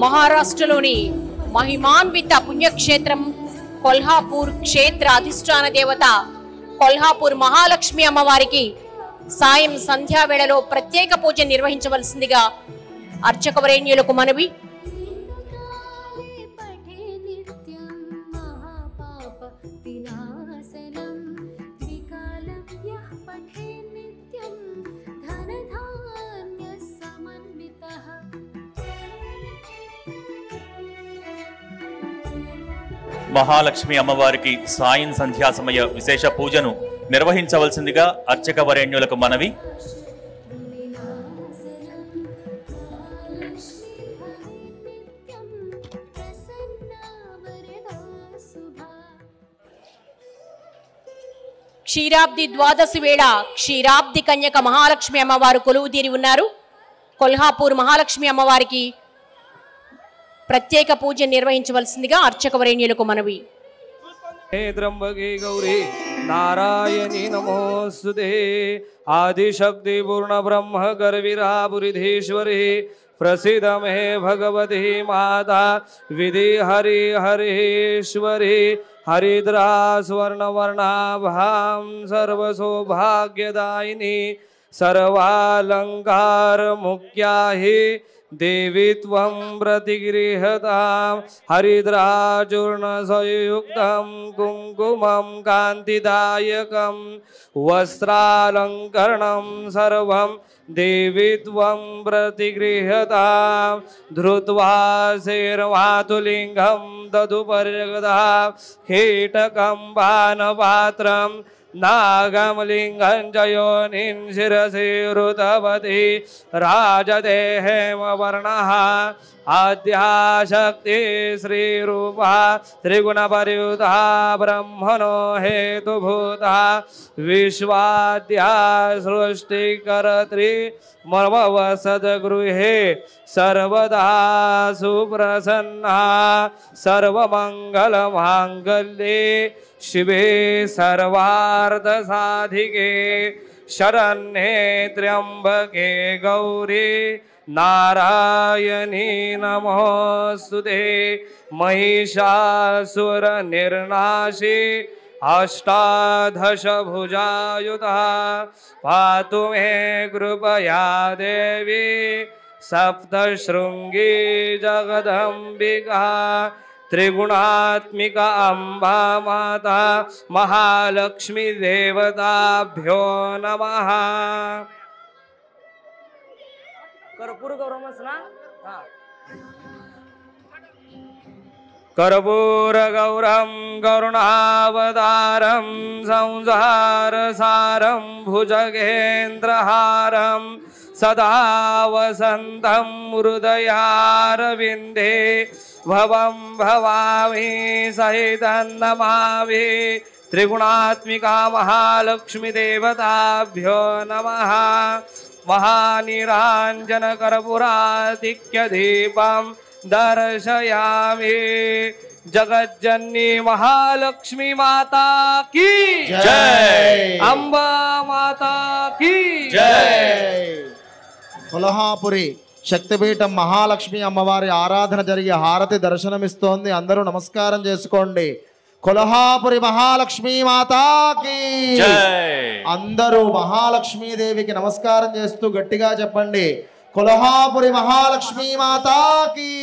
మహారాష్ట్రలోని మహిమాన్విత పుణ్యక్షేత్రం కొల్హాపూర్ క్షేత్ర అధిష్టాన దేవత కొల్హాపూర్ మహాలక్ష్మి అమ్మవారికి సాయం సంధ్యా వేళలో ప్రత్యేక పూజ నిర్వహించవలసిందిగా అర్చకవరేణ్యులకు మనవి. మహాలక్ష్మి అమ్మవారికి సాయం సంధ్యా సమయ విశేష పూజను నిర్వహించవలసిందిగా అర్చక వరేణ్యులకు మనవి. క్షీరాబ్ది ద్వాదశి వేళ క్షీరాబ్ది కన్యక మహాలక్ష్మి అమ్మవారు కొలువుదీరి ఉన్నారు. కొల్హాపూర్ మహాలక్ష్మి అమ్మవారికి ప్రత్యేక పూజ నిర్వహించవలసిందిగా అర్చక వరేణ్యులకు మనవి. त्र्यंबके गौरी नारायणी नमोस्तुते आदिशक्ति पूर्ण ब्रह्म गर्वीरापुरीधीश्वरी प्रसीद मे भगवती माता विधि हरि हरीश्वरी हरिद्रा स्वर्णवर्णाभां सर्वसौभाग्यदायिनी सर्वालंकार मुख्या हि देवी त्वं प्रतिगृहतां हरिद्राचूर्णसंयुक्तं कुङ्कुमं कान्तिदायकं वस्त्रालङ्करणं सर्वं देवी त्वं प्रतिगृहतां धृत्वा शेर्वातुलिङ्गं दधुपर्यगदा कीटकं पानपात्रं नागमलिंगं जयोनिं शिरसि ऋतवती राजदेहेमवर्णः आद्याशक्ति श्रीरूपा त्रिगुणपरियुता ब्रह्मणो हेतुभूता विश्वाद्या सृष्टिकर्त्री ममवसद्गृहे सर्वदा सुप्रसन्ना सर्वमङ्गलमाङ्गल्ये शिवे सर्वार्थसाधिके शरण्ये त्र्यंबके गौरी नारायणी नमोस्तुते महिषासुरनिर्नाशी अष्टादशभुजायुधा पातु मे कृपया देवी सप्तशृंगी जगदंबिका त्रिगुणात्मिका अम्बा माता महालक्ष्मी देवताभ्यो नमः. कर्पूर गौरम करुणावतारं संसारसारं भुजगेन्द्रहारं सदा वसन्तं हृदयारविन्दे भवं भवामि सहितं नमामि त्रिगुणात्मिका महालक्ष्मी देवताभ्यो नमः. महानिराञ्जन कर्पूराधिक्य दीपं दर्शयामि. जगज्जननी महालक्ष्मी माता की जय, अंबा माता की जय. కొల్హాపురి శక్తిపీఠం మహాలక్ష్మి అమ్మవారి ఆరాధన జరిగి హారతి దర్శనమిస్తోంది. అందరూ నమస్కారం చేసుకోండి. కొల్హాపురి మహాలక్ష్మి మాతాకి అందరూ మహాలక్ష్మీదేవికి నమస్కారం చేస్తూ గట్టిగా చెప్పండి, కొల్హాపురి మహాలక్ష్మి మాతాకి.